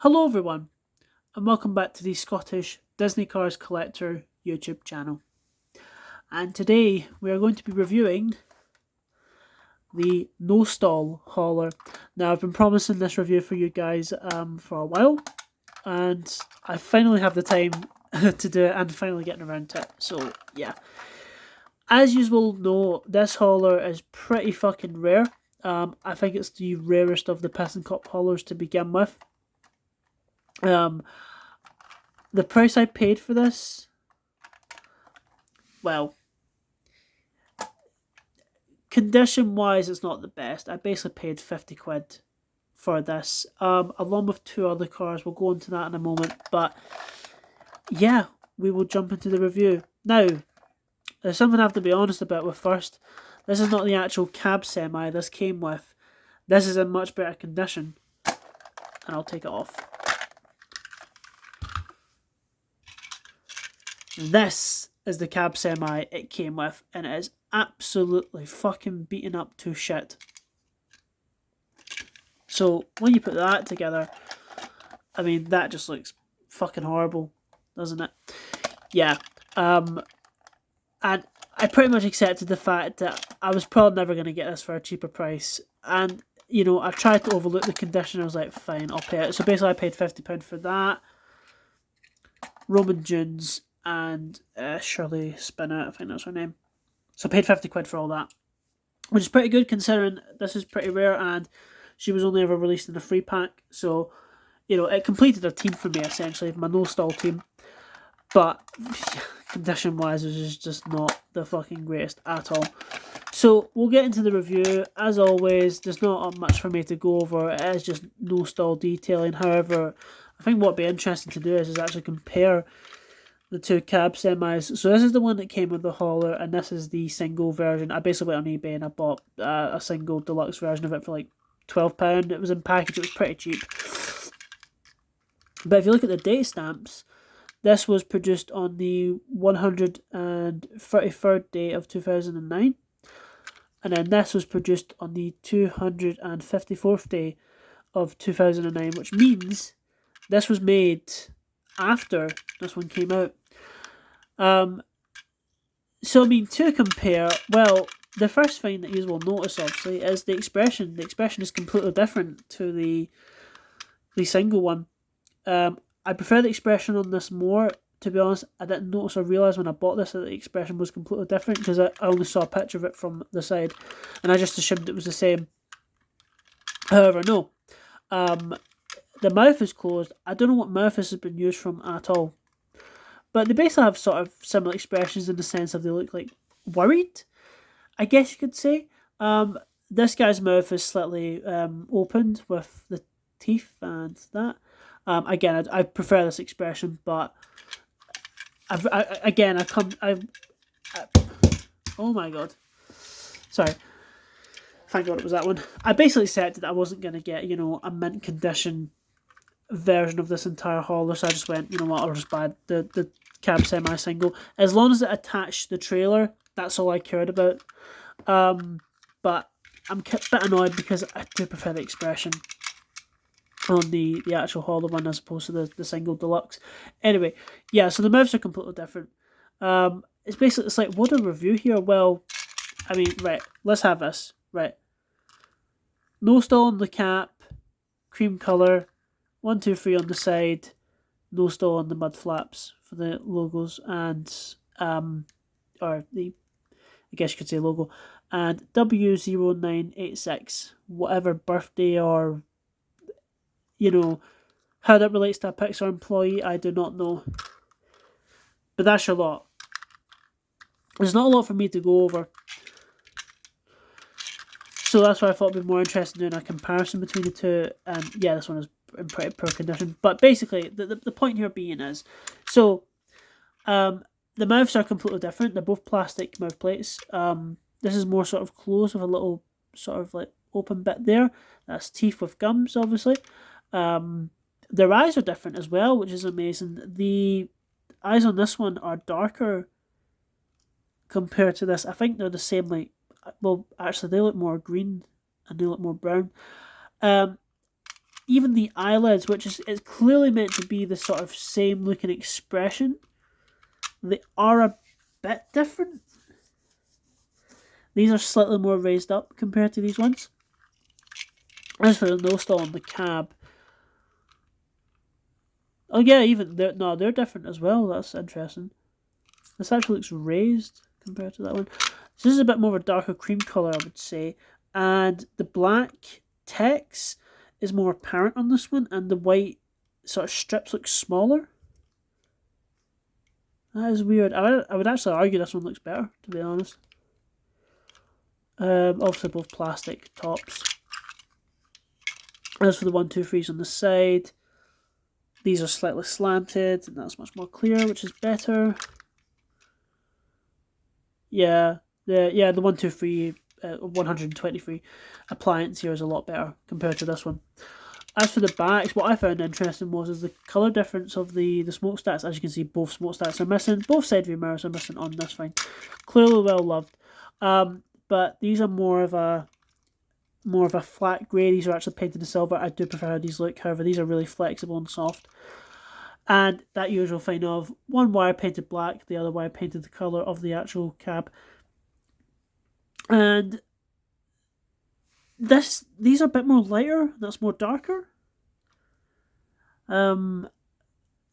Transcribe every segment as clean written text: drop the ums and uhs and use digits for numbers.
Hello, everyone, and welcome back to the Scottish Disney Cars Collector YouTube channel. And today we are going to be reviewing the No Stall hauler. Now, I've been promising this review for you guys for a while, and I finally have the time to do it and finally getting around to it. So, yeah. As you will know, this hauler is pretty fucking rare. I think it's the rarest of the Piss and Cop haulers to begin with. The price I paid for this, well, condition wise, it's not the best. I basically paid 50 quid for this, along with two other cars. We'll go into that in a moment, but yeah, we will jump into the review. Now, there's something I have to be honest about with first. This is not the actual cab semi this came with. This is in much better condition, and I'll take it off. This is the cab semi it came with, and it is absolutely fucking beaten up to shit. So when you put that together, I mean, that just looks fucking horrible, doesn't it? Yeah. And I pretty much accepted the fact that I was probably never going to get this for a cheaper price. And, you know, I tried to overlook the condition. I was like, fine, I'll pay it. So basically I paid £50 for that. Roman Dunes and Shirley Spinner, I think that's her name. So I paid 50 quid for all that, which is pretty good considering this is pretty rare and she was only ever released in a free pack. So, you know, it completed a team for me essentially, my no stall team. But condition wise, it was just not the fucking greatest at all. So we'll get into the review. As always, there's not much for me to go over. It is just no stall detailing. However, I think what would be interesting to do is actually compare the two cab semis. So this is the one that came with the hauler, and this is the single version. I basically went on eBay and I bought a single deluxe version of it for like £12. It was in package. It was pretty cheap. But if you look at the date stamps, this was produced on the 133rd day of 2009. And then this was produced on the 254th day of 2009, which means this was made after this one came out. So, I mean, to compare, well, the first thing that you will notice, obviously, is the expression. The expression is completely different to the single one. I prefer the expression on this more. To be honest, I didn't notice or realise when I bought this that the expression was completely different because I only saw a picture of it from the side and I just assumed it was the same. However, no. The mouth is closed. I don't know what mouth this has been used from at all. But they basically have sort of similar expressions in the sense of they look like worried, I guess you could say. This guy's mouth is slightly opened with the teeth and that. Again, I prefer this expression, but oh my god, sorry. Thank God it was that one. I basically said that I wasn't going to get, you know, a mint condition version of this entire hauler, so I just went, you know what, I'll just buy the cab semi single. As long as it attached the trailer, that's all I cared about. But I'm a bit annoyed because I do prefer the expression on the actual hauler one as opposed to the single deluxe. Anyway, yeah, so the mouths are completely different. It's like, what a review here. Well, I mean, right, let's have this. Right. No stall on the cap, cream colour, 1, 2, 3 on the side, no stall on the mud flaps for the logos and or the, I guess you could say logo, and W0986, whatever birthday or, you know, how that relates to a Pixar employee, I do not know. But that's your lot. There's not a lot for me to go over. So that's why I thought it'd be more interesting doing a comparison between the two. And yeah, this one is in pretty poor condition. But basically, the point here being is, so the mouths are completely different. They're both plastic mouth plates. This is more sort of closed with a little sort of like open bit there. That's teeth with gums, obviously. Their eyes are different as well, which is amazing. The eyes on this one are darker compared to this. I think they're the same, like, well, actually, they look more green and they look more brown. even the eyelids, which is clearly meant to be the sort of same looking expression, they are a bit different. These are slightly more raised up compared to these ones. As for the Nostal on the cab, oh yeah, even they're different as well. That's interesting. This actually looks raised compared to that one. So this is a bit more of a darker cream colour, I would say. And the black text is more apparent on this one, and the white sort of strips look smaller. That is weird. I would actually argue this one looks better, to be honest. Obviously both plastic tops. As for the 123s on the side, these are slightly slanted, and that's much more clear, which is better. Yeah, the 123, 123 appliance here is a lot better compared to this one. As for the backs, what I found interesting is the colour difference of the smokestacks. As you can see, both smokestacks are missing. Both side view mirrors are missing on this thing. Clearly well loved. But these are more of a flat grey. These are actually painted in silver. I do prefer how these look. However, these are really flexible and soft. And that usual thing of one wire painted black, the other wire painted the colour of the actual cab. And these are a bit more lighter. That's more darker.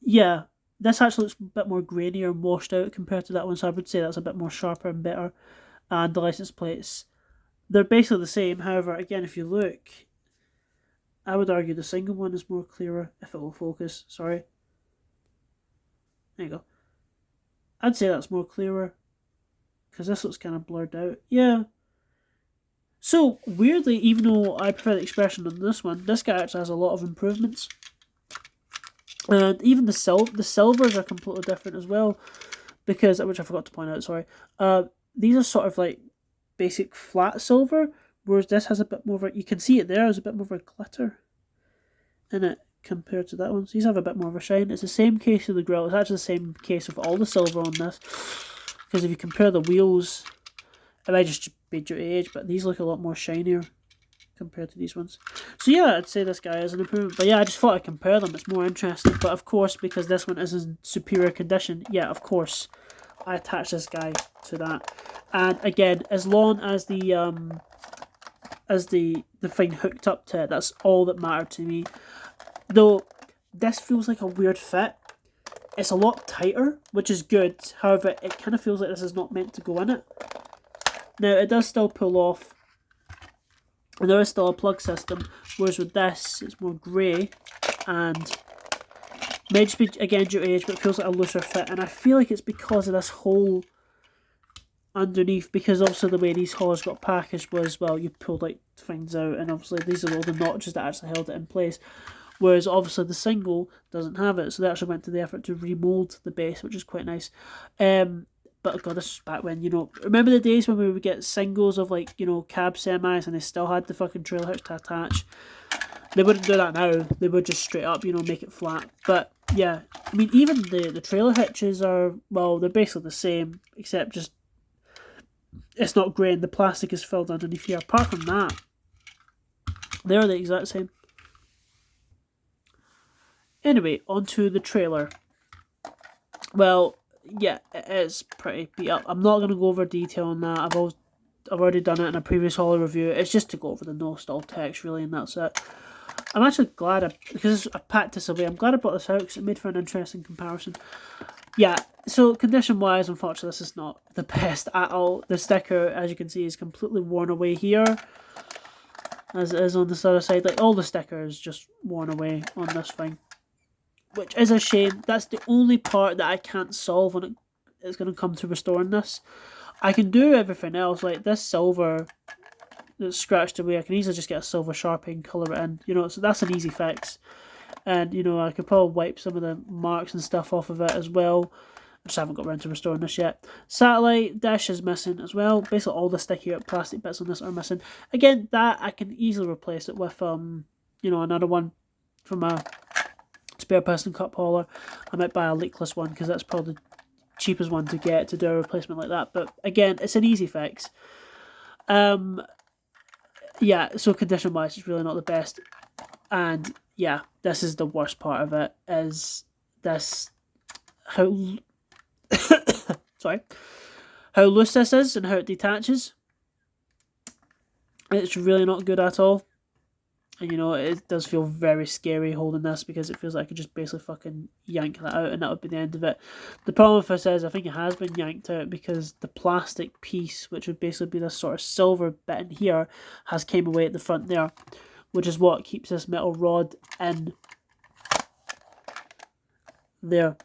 Yeah, this actually looks a bit more grainier and washed out compared to that one. So I would say that's a bit more sharper and better. And the license plates, they're basically the same. However, again, if you look, I would argue the single one is more clearer, if it will focus. Sorry. There you go. I'd say that's more clearer, because this looks kind of blurred out. Yeah. So, weirdly, even though I prefer the expression on this one, this guy actually has a lot of improvements. And even the silvers are completely different as well, because, which I forgot to point out, sorry. These are sort of like basic flat silver, whereas this has a bit more of a, you can see it there, there's a bit more of a glitter in it compared to that one. So these have a bit more of a shine. It's the same case of the grille. It's actually the same case of all the silver on this, because if you compare the wheels, it might just be due to age, but these look a lot more shinier compared to these ones. So yeah, I'd say this guy is an improvement. But yeah, I just thought I'd compare them. It's more interesting. But of course, because this one is in superior condition, yeah, of course, I attach this guy to that. And again, as long as the thing hooked up to it, that's all that mattered to me. Though this feels like a weird fit. It's a lot tighter, which is good. However, it kind of feels like this is not meant to go in it. Now, it does still pull off, and there is still a plug system, whereas with this, it's more grey, and may just be, again, due to age, but it feels like a looser fit, and I feel like it's because of this hole underneath, because obviously the way these haulers got packaged was, well, you pulled like things out, and obviously these are all the notches that actually held it in place, whereas obviously the single doesn't have it, so they actually went to the effort to remold the base, which is quite nice. But God, this was back when, remember the days when we would get singles of like, cab semis and they still had the fucking trailer hitch to attach? They wouldn't do that now. They would just straight up, make it flat. But yeah, I mean, even the trailer hitches are, well, they're basically the same, except just it's not grained. The plastic is filled underneath here. Apart from that, they're the exact same. Anyway, onto the trailer. Well, yeah, it is pretty beat up. I'm not going to go over detail on that. I've already done it in a previous hauler review. It's just to go over the no-stall text, really, and that's it. I'm actually glad, because I packed this away, I'm glad I brought this out, because it made for an interesting comparison. Yeah, so condition-wise, unfortunately, this is not the best at all. The sticker, as you can see, is completely worn away here, as it is on this other side. Like, all the sticker is just worn away on this thing, which is a shame. That's the only part that I can't solve when it's going to come to restoring this. I can do everything else, like this silver that's scratched away. I can easily just get a silver Sharpie and colour it in, so that's an easy fix. And, I could probably wipe some of the marks and stuff off of it as well. I just haven't got around to restoring this yet. Satellite dish is missing as well. Basically all the sticky out plastic bits on this are missing. Again, that I can easily replace it with, another one from a spare piston cup hauler. I might buy a leakless one, because that's probably the cheapest one to get to do a replacement like that. But again, it's an easy fix. Yeah, so condition wise, it's really not the best. And yeah, this is the worst part of it, is this, how sorry, how loose this is and how it detaches. It's really not good at all. And you know, it does feel very scary holding this, because it feels like I could just basically fucking yank that out and that would be the end of it. The problem with this is I think it has been yanked out because the plastic piece, which would basically be this sort of silver bit in here, has came away at the front there, which is what keeps this metal rod in there.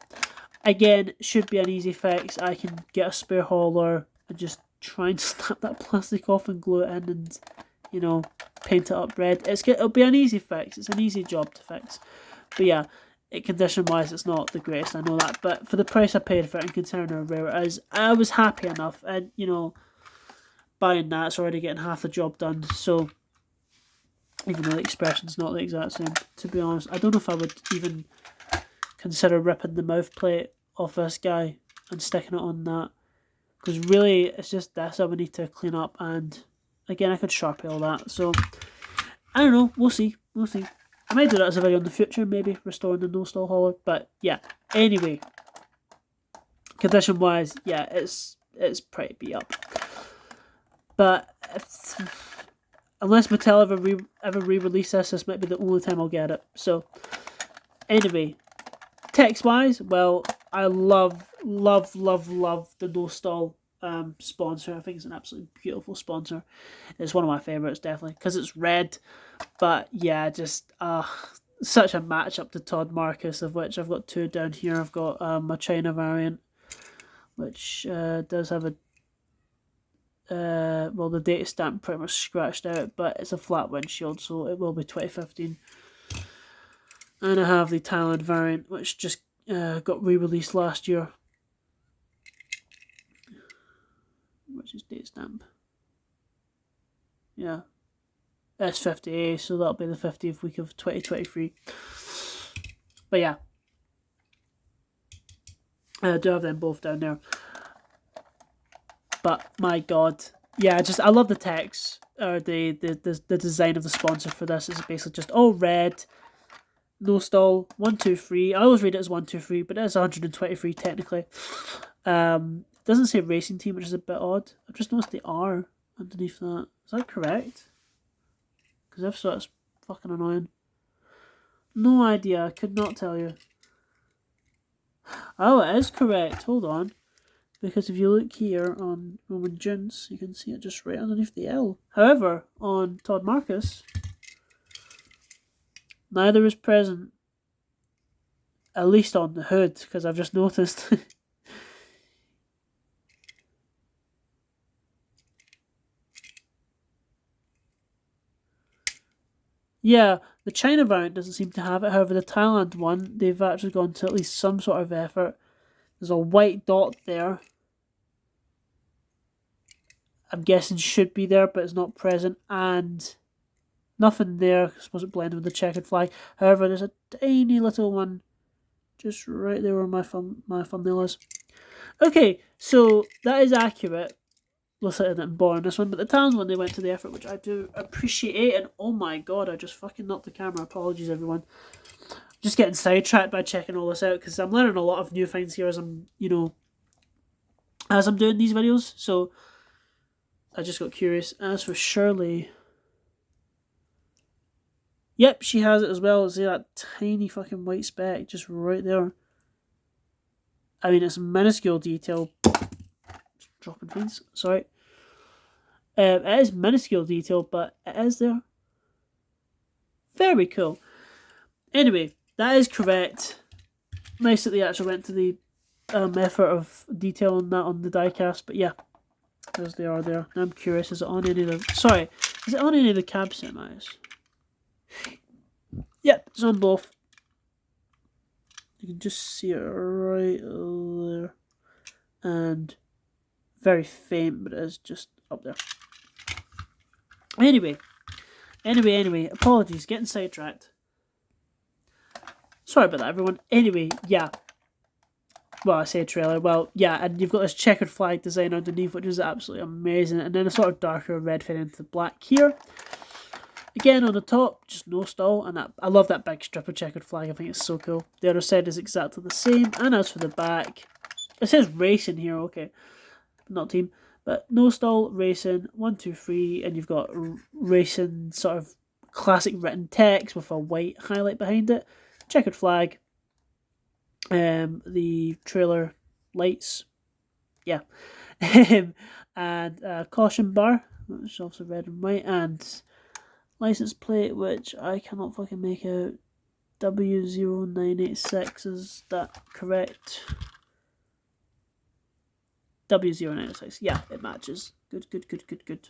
Again, should be an easy fix. I can get a spare hauler and just try and snap that plastic off and glue it in and, you know, paint it up red. It'll be an easy fix. It's an easy job to fix. But yeah, condition-wise, it's not the greatest, I know that. But for the price I paid for it and considering how rare it is, I was happy enough. And, you know, buying that's already getting half the job done. So, even though the expression's not the exact same, to be honest, I don't know if I would even consider ripping the mouth plate off this guy and sticking it on that. Because really, it's just this I would need to clean up, and again, I could Sharpie all that. So, I don't know. We'll see. We'll see. I might do that as a video in the future, maybe, restoring the no-stall hauler. But, yeah. Anyway. Condition-wise, yeah, it's pretty beat up. But, unless Mattel ever re-release this might be the only time I'll get it. So, anyway. Text-wise, well, I love the no-stall sponsor. I think it's an absolutely beautiful sponsor. It's one of my favourites, definitely, because it's red. But yeah, just such a matchup to Todd Marcus, of which I've got two down here. I've got my China variant, which does have a well, the data stamp pretty much scratched out, but it's a flat windshield, so it will be 2015. And I have the Thailand variant, which just got re-released last year. Which is date stamp. Yeah. S50A, so that'll be the 50th week of 2023. But yeah. I do have them both down there. But my god. Yeah, I love the text, or the design of the sponsor for this. It's basically just all red. No stall, 1, 2, 3. I always read it as 1, 2, 3, but it is 123 technically. It doesn't say racing team, which is a bit odd. I've just noticed the R underneath that. Is that correct? Because if so, it's fucking annoying. No idea. I could not tell you. Oh, it is correct. Hold on. Because if you look here on Roman Jones, you can see it just right underneath the L. However, on Todd Marcus, neither is present, at least on the hood, because I've just noticed. Yeah, the China variant doesn't seem to have it. However, the Thailand one, they've actually gone to at least some sort of effort. There's a white dot there. I'm guessing should be there, but it's not present. And nothing there, I suppose it blended with the checkered flag. However, there's a tiny little one just right there where my thumbnail is. Okay, so that is accurate. Looks like I didn't bore on this one, but the Thailand one, they went to the effort, which I do appreciate. And oh my god, I just fucking knocked the camera. Apologies, everyone. Just getting sidetracked by checking all this out, because I'm learning a lot of new things here as I'm, you know, as I'm doing these videos. So I just got curious. As for Shirley, yep, she has it as well. See that tiny fucking white speck just right there. I mean, it's minuscule detail. Dropping things, sorry. It is minuscule detail, but it is there. Very cool. Anyway, that is correct. Nice that they actually went to the effort of detailing that on the diecast, but yeah, as they are there. Now I'm curious, is it on any of the... Sorry, is it on any of the cab semis? Yep, it's on both. You can just see it right there. And very faint, but it is just up there. Anyway, apologies, getting sidetracked. Sorry about that, everyone. Anyway, yeah. Well, I say a trailer. Well, yeah, and you've got this checkered flag design underneath, which is absolutely amazing. And then a sort of darker red fade into black here. Again, on the top, just no stall, and I love that big strip of checkered flag. I think it's so cool. The other side is exactly the same, and as for the back, it says racing here, okay, not team, but no stall, racing, 1, 2, 3, and you've got racing sort of classic written text with a white highlight behind it, checkered flag, the trailer lights, yeah, and caution bar, which is also red and white, and license plate, which I cannot fucking make out. W0986, is that correct? W0986, yeah, it matches. Good.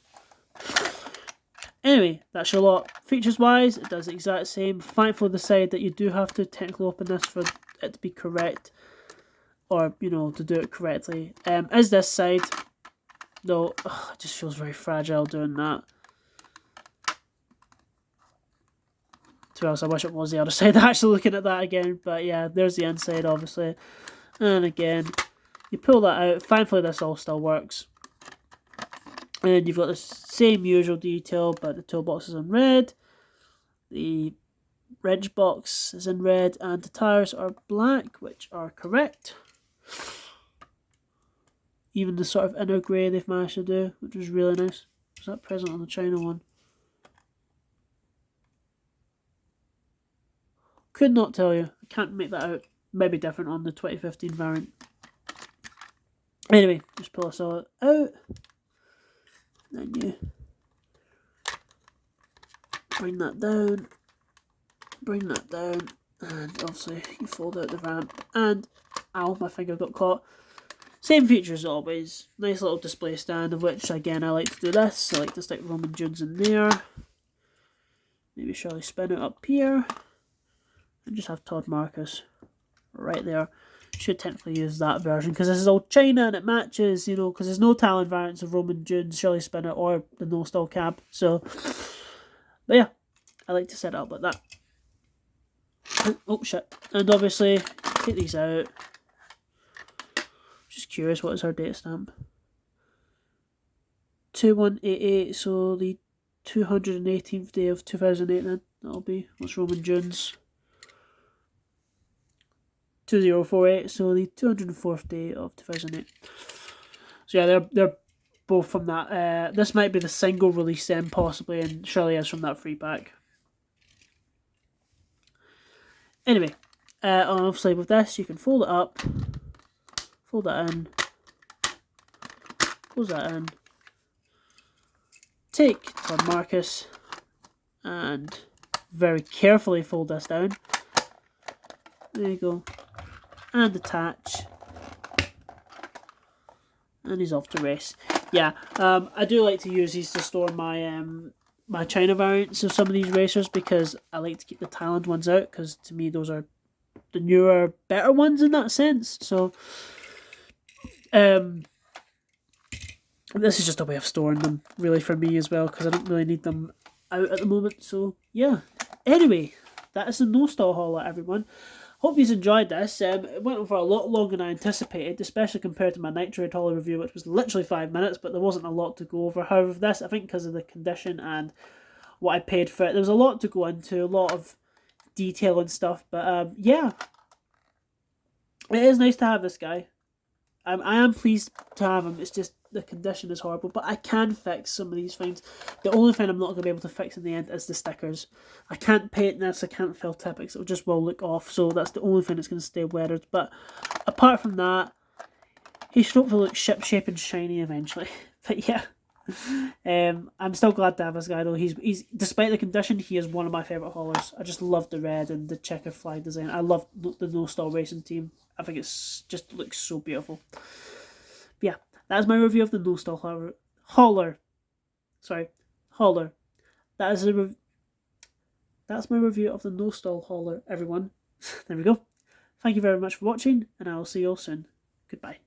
Anyway, that's your lot. Features wise, it does the exact same. Thankfully, the side that you do have to technically open this for it to be correct, or to do it correctly, is this side. Though, it just feels very fragile doing that. To be honest, I wish it was the other side actually looking at that again. But yeah, there's the inside, obviously. And again, you pull that out. Thankfully, this all still works. And you've got the same usual detail, but the toolbox is in red. The wrench box is in red, and the tires are black, which are correct. Even the sort of inner grey they've managed to do, which is really nice. Was that present on the China one? Could not tell you. I can't make that out. Maybe different on the 2015 variant. Anyway, just pull this all out. Then you bring that down. And obviously you fold out the ramp. And, ow, my finger got caught. Same features as always. Nice little display stand, of which, again, I like to do this. I like to stick Roman Dunes in there. Maybe Shirley Spinner up here. And just have Todd Marcus right there. Should technically use that version because this is all China and it matches, because there's no Talon variants of Roman Dunes, Shirley Spinner, or the no stall cab. So, but yeah, I like to set it up like that. Oh shit! And obviously, take these out. Just curious, what is our date stamp? 2188. So the 218th day of 2008. Then that'll be what's Roman Dunes. 2048, so the 204th day of 2008. So yeah, they're both from that. This might be the single release then, possibly, and Shirley is from that free pack. Anyway, obviously with this, you can fold it up, fold that in, close that in, take Todd Marcus, and very carefully fold this down. There you go. And attach, and he's off to race. Yeah, I do like to use these to store my my China variants of some of these racers because I like to keep the Talon ones out because to me those are the newer, better ones in that sense. So, this is just a way of storing them really for me as well because I don't really need them out at the moment. So yeah. Anyway, that is the no stall hauler, everyone. Hope you enjoyed this. It went on for a lot longer than I anticipated, especially compared to my Nitroid hauler review, which was literally 5 minutes, but there wasn't a lot to go over. However, this, I think because of the condition and what I paid for it, there was a lot to go into, a lot of detail and stuff, but yeah. It is nice to have this guy. I am pleased to have him, it's just the condition is horrible, but I can fix some of these things. The only thing I'm not going to be able to fix in the end is the stickers. I can't paint this, I can't fill Tipex, it just will look off, so that's the only thing that's going to stay weathered. But apart from that, he should hopefully look ship-shape and shiny eventually. But yeah, I'm still glad to have this guy though. He's despite the condition, he is one of my favourite haulers. I just love the red and the checkered flag design. I love the No Stall Racing team. I think it's just looks so beautiful. But yeah, that's my review of the No Stall hauler. Sorry, hauler. That's my review of the No Stall hauler, everyone. There we go. Thank you very much for watching, and I will see you all soon. Goodbye.